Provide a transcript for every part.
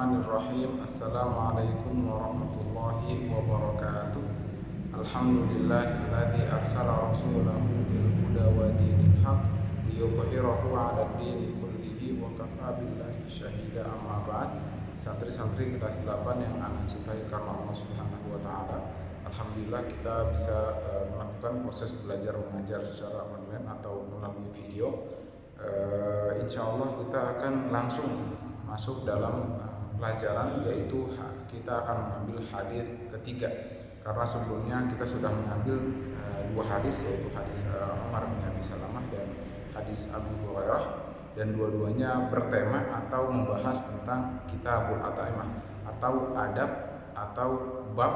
Bismillahirrahmanirrahim. Assalamualaikum warahmatullahi wabarakatuh. Alhamdulillahilladzi arsala rasulahu bil huda wa dinil haq liyudhhirahu 'ala ad-dini kullihi wa kafa billahi syahida. Amma ba'd. Santri-santri kelas 8 yang anak cintai karena Allah Subhanahu wa taala. Alhamdulillah kita bisa melakukan proses belajar mengajar secara online atau melalui video. Insyaallah kita akan langsung masuk dalam pelajaran, yaitu kita akan mengambil hadis ketiga, karena sebelumnya kita sudah mengambil dua hadis, yaitu hadis Umar bin Abi Salamah dan hadis Abu Hurairah, dan dua-duanya bertema atau membahas tentang kitabul at'imah atau adab atau bab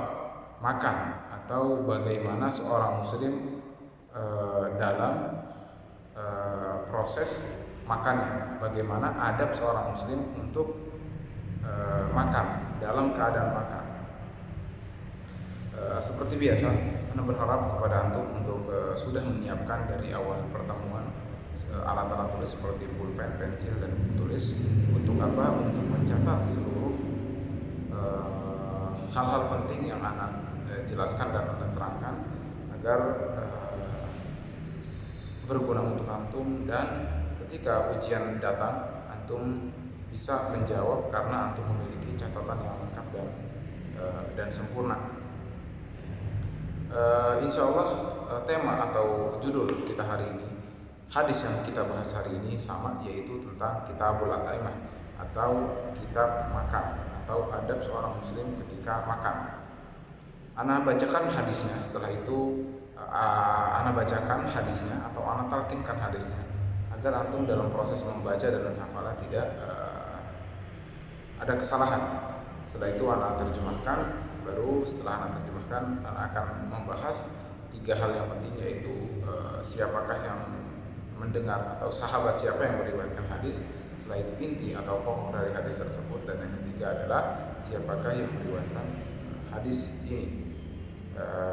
makan, atau bagaimana seorang muslim dalam proses makan, bagaimana adab seorang muslim untuk makan, dalam keadaan makan. Seperti biasa, Anda berharap kepada antum untuk sudah menyiapkan dari awal pertemuan alat-alat tulis seperti pulpen, pensil, dan buku tulis. Untuk apa? Untuk mencatat seluruh hal-hal penting yang Anda jelaskan dan Anda terangkan, agar berguna untuk antum, dan ketika ujian datang antum bisa menjawab karena antum memiliki catatan yang lengkap dan sempurna. Insyaallah tema atau judul kita hari ini, hadis yang kita bahas hari ini sama, yaitu tentang kitabul at'imah atau kitab makan atau adab seorang muslim ketika makan. Ana bacakan hadisnya, setelah itu Ana bacakan hadisnya atau Ana talkinkan hadisnya, agar antum dalam proses membaca dan menghafal tidak ada kesalahan. Setelah itu Ana terjemahkan. Baru setelah Ana terjemahkan, Ana akan membahas tiga hal yang penting, yaitu siapakah yang mendengar atau sahabat siapa yang meriwayatkan hadis. Setelah itu inti atau pokok dari hadis tersebut, dan yang ketiga adalah siapakah yang meriwayatkan hadis ini.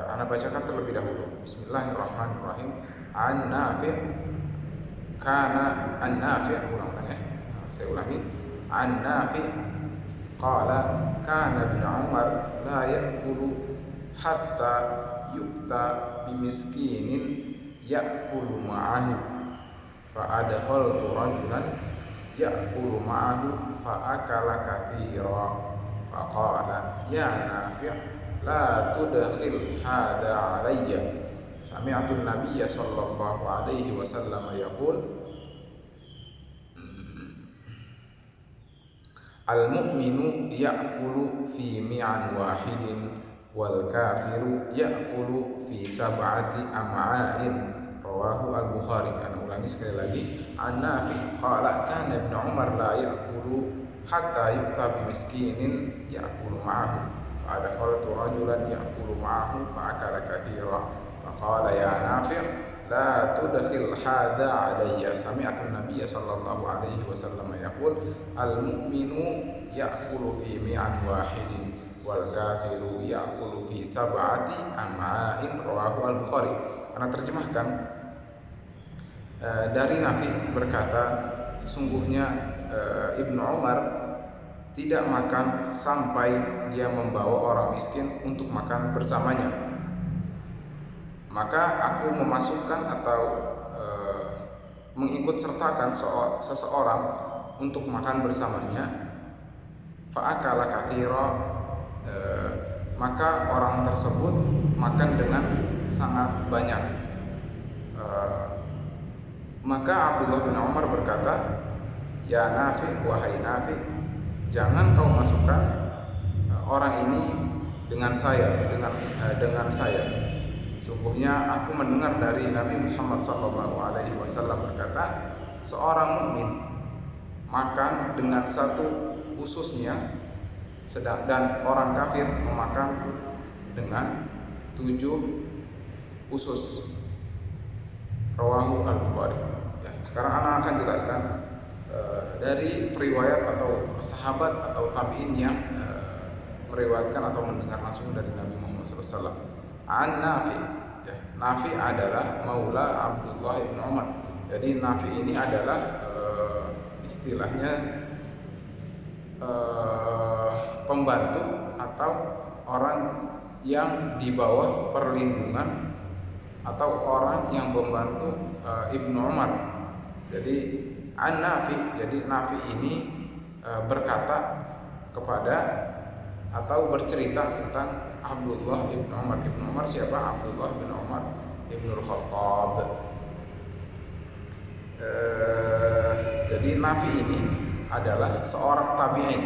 Ana bacakan terlebih dahulu. Bismillahirrahmanirrahim. An-Nafi' kana An-Nafi', ulang-ulang ya. Saya ulangi. An-Nafi' qala kana Ibnu Umar la ya'kulu hatta yu'ta bimiskinin ya'kulu ma'ahu fa adkhaltu rajulan ya'kulu ma'ahu fa akala katsira fa qala ya Nafi' la tudkhil hada alayya sami'tu an-nabiyya sallallahu alaihi wasallam yaqul al-mu'minu ya'kulu fi mi'an wahidin wal kafiru ya'kulu fi sab'ati am'a'in, rawahu al-Bukhari. Ana ulangi sekali lagi. An-Nafi' qala kana Ibnu Umar la ya'kulu hatta yu'ta bi miskinin ya'kulu ma'ahu فأدخلت رجلا يأكل معه فأكل كثيرا فقال يا نافع لا تدخل هذا علي سمعت النبي صلى الله عليه وسلم يقول المؤمن يأكل في مئة واحد والكافر يأكل في سبعة أمعاء رواه البخاري. Ana terjemahkan. Dari Nafi berkata, sesungguhnya Ibnu Umar tidak makan sampai dia membawa orang miskin untuk makan bersamanya. Maka aku memasukkan atau mengikut sertakan seseorang untuk makan bersamanya. Fa'akala katsira, maka orang tersebut makan dengan sangat banyak. Maka Abdullah bin Umar berkata, ya Nafi', wahai Nafi', jangan kau masukkan orang ini dengan saya. Sungguhnya aku mendengar dari Nabi Muhammad SAW berkata, seorang mukmin makan dengan satu ususnya, dan orang kafir memakan dengan 7 usus. Rawahu al-Bukhari. Ya, sekarang Ana akan jelaskan dari periwayat atau sahabat atau tabi'in yang meriwayatkan atau mendengar langsung dari Nabi Muhammad SAW. An-Nafi', ya, Nafi' adalah maula Abdullah bin Umar. Jadi Nafi' ini adalah istilahnya pembantu atau orang yang di bawah perlindungan atau orang yang membantu Ibnu Umar. Jadi An-Nafi, jadi Nafi ini berkata kepada atau bercerita tentang Abdullah ibn Umar. Ibnu Umar siapa? Abdullah bin Umar ibn Khattab. Jadi Nafi ini adalah seorang tabi'in,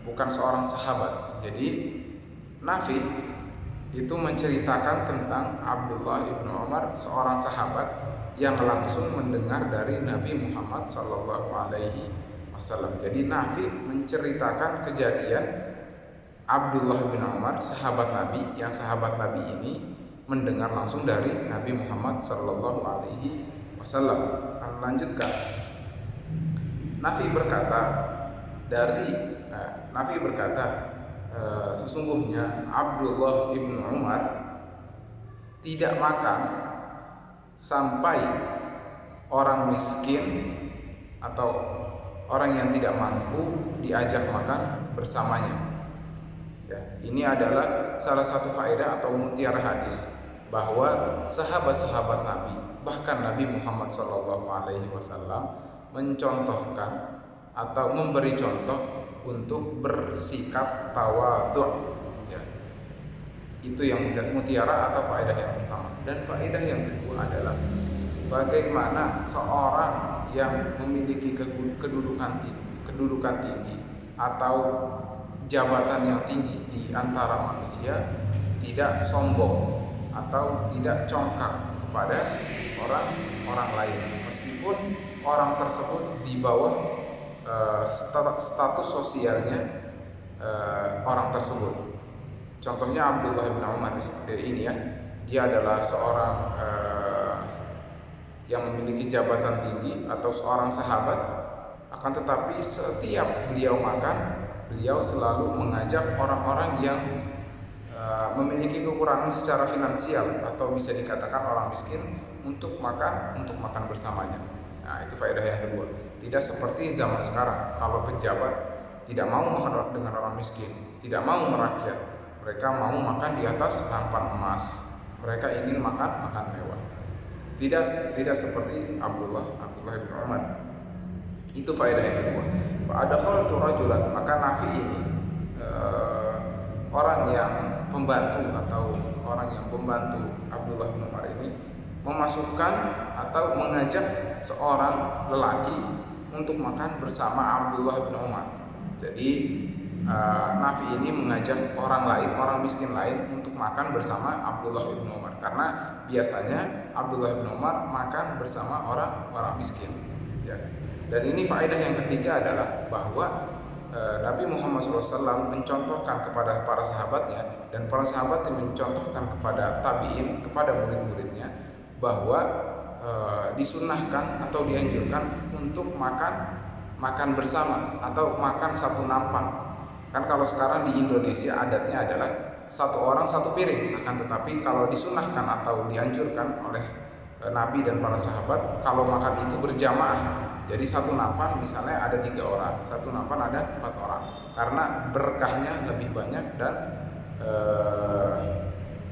bukan seorang sahabat. Jadi Nafi itu menceritakan tentang Abdullah ibn Umar, seorang sahabat yang langsung mendengar dari Nabi Muhammad SAW. Jadi Nafi menceritakan kejadian Abdullah bin Umar, sahabat Nabi, yang sahabat Nabi ini mendengar langsung dari Nabi Muhammad SAW. Lanjutkan. Nafi berkata, sesungguhnya Abdullah bin Umar tidak makan sampai orang miskin atau orang yang tidak mampu diajak makan bersamanya. Ya, ini adalah salah satu faedah atau mutiara hadis bahwa sahabat-sahabat Nabi, bahkan Nabi Muhammad SAW mencontohkan atau memberi contoh untuk bersikap tawadhu. Ya, itu yang mutiara atau faedah yang pertama. Dan faedah yang kedua adalah bagaimana seorang yang memiliki kedudukan tinggi atau jabatan yang tinggi di antara manusia tidak sombong atau tidak congkak kepada orang lain, meskipun orang tersebut di bawah status sosialnya orang tersebut. Contohnya Abdullah bin Umar ini ya, dia adalah seorang yang memiliki jabatan tinggi atau seorang sahabat, akan tetapi setiap beliau makan, beliau selalu mengajak orang-orang yang memiliki kekurangan secara finansial atau bisa dikatakan orang miskin untuk makan bersamanya. Nah, itu faedah yang kedua. Tidak seperti zaman sekarang, kalau pejabat tidak mau makan dengan orang miskin, tidak mau merakyat, mereka mau makan di atas nampan emas, mereka ingin makan mewah. Tidak seperti Abdullah bin Umar. Itu faedah yang kedua. Fa'adakhaltu rajulan, maka Nafi ini orang yang pembantu atau orang yang membantu Abdullah bin Umar ini memasukkan atau mengajak seorang lelaki untuk makan bersama Abdullah bin Umar. Jadi Nafi ini mengajak orang miskin lain untuk makan bersama Abdullah bin Umar, karena biasanya Abdullah bin Umar makan bersama orang miskin. Ya. Dan ini faedah yang ketiga adalah bahwa Nabi Muhammad SAW mencontohkan kepada para sahabatnya, dan para sahabat yang mencontohkan kepada tabi'in, kepada murid-muridnya, bahwa disunnahkan atau dianjurkan untuk makan bersama atau makan satu nampan. Kan kalau sekarang di Indonesia adatnya adalah satu orang satu piring, akan tetapi kalau disunnahkan atau dianjurkan oleh Nabi dan para sahabat, kalau makan itu berjamaah. Jadi satu nampan misalnya ada 3 orang, satu nampan ada 4 orang, karena berkahnya lebih banyak dan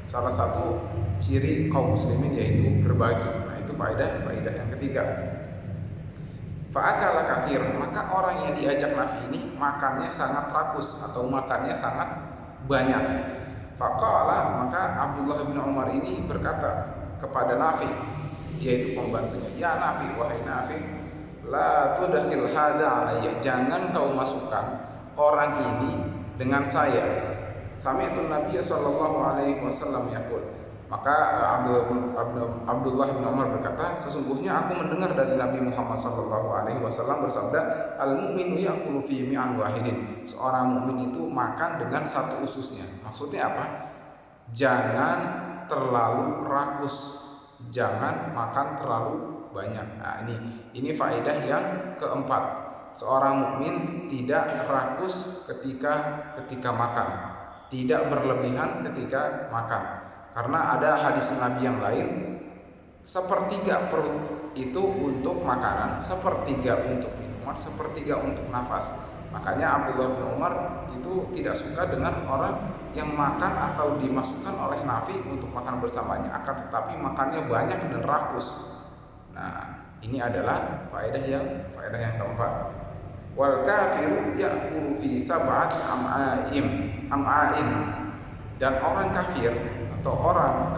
salah satu ciri kaum muslimin yaitu berbagi. Nah, itu faedah yang ketiga. Fa'akala kathir, maka orang yang diajak Nafi ini makannya sangat rakus atau makannya sangat banyak. Faqala, maka Abdullah bin Umar ini berkata kepada Nafi, yaitu pembantunya, ya Nafi, wahai Nafi, la tudkhil hada alayya, jangan kau masukkan orang ini dengan saya. Sami'tu Nabi sallallahu alaihi wasallam yaqul, maka Abdullah bin Umar berkata, sesungguhnya aku mendengar dari Nabi Muhammad sallallahu alaihi wasallam bersabda, al-mu'minu ya'kulu fi mi'an wahidin, seorang mukmin itu makan dengan satu ususnya. Maksudnya apa? Jangan terlalu rakus, jangan makan terlalu banyak. Nah, ini faedah yang keempat. Seorang mukmin tidak rakus ketika makan, tidak berlebihan ketika makan. Karena ada hadis Nabi yang lain, 1/3 perut itu untuk makanan, 1/3 untuk minuman, 1/3 untuk nafas. Makanya Abdullah bin Umar itu tidak suka dengan orang yang makan atau dimasukkan oleh Nabi untuk makan bersamanya, akan tetapi makannya banyak dan rakus. Nah, ini adalah faedah yang keempat. Wal kafiru ya'kulu fi sab'at am'ain. Dan orang kafir atau orang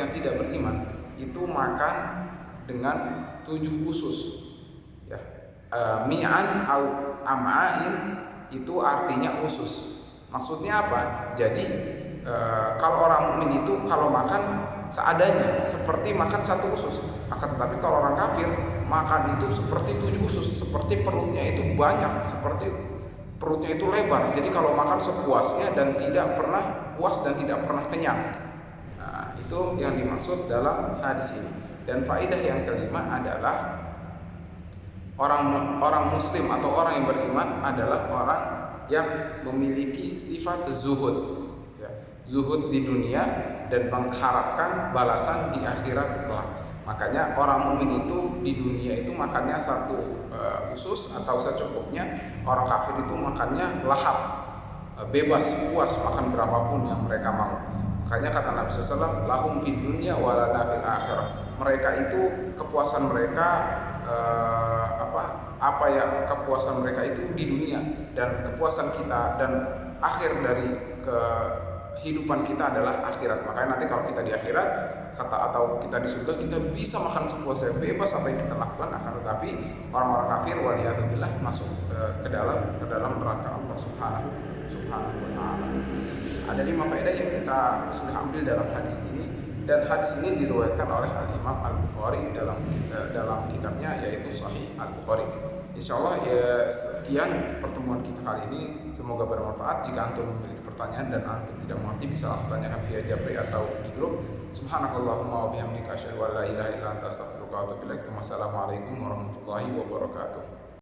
yang tidak beriman itu makan dengan 7 usus. Ya. Mi'an au am'ain itu artinya usus. Maksudnya apa? Jadi kalau orang mukmin itu kalau makan seadanya, seperti makan 1 usus. Akan tetapi kalau orang kafir makan itu seperti 7 usus, seperti perutnya itu banyak, seperti perutnya itu lebar. Jadi kalau makan sepuasnya dan tidak pernah puas dan tidak pernah kenyang. Nah, itu yang dimaksud dalam hadis ini. Dan faedah yang kelima adalah orang muslim atau orang yang beriman adalah orang yang memiliki sifat zuhud, ya, zuhud di dunia dan mengharapkan balasan di akhirat kelak. Makanya orang mukmin itu di dunia itu makannya 1 usus atau secukupnya. Orang kafir itu makannya lahap, bebas, puas, makan berapapun yang mereka mau. Makanya kata Nabi SAW, lahum fid dunya walana fil akhirah. Mereka itu kepuasan mereka kepuasan mereka itu di dunia, dan kepuasan kita dan akhir dari kehidupan kita adalah akhirat. Makanya nanti kalau kita di akhirat atau kita di surga, kita bisa makan sepuasnya, bebas apa yang kita lakukan. Akan tetapi orang-orang kafir waliyadzubillah masuk ke dalam neraka Allah Subhanahu wa taala. Ada 5 faedah yang kita sudah ambil dalam hadis ini, dan hadis ini diriwayatkan oleh Al-Imam Al-Bukhari dalam kitabnya yaitu Sahih Al-Bukhari. Insyaallah ya, sekian pertemuan kita kali ini, semoga bermanfaat. Jika antum memiliki pertanyaan dan antum tidak mengerti, bisa tanyakan via Jabri atau di grup. Subhanakallahumma wa bihamdika asyhadu an la ilaha illa anta astaghfiruka wa atubu ilaik. Wassalamualaikum warahmatullahi wabarakatuh.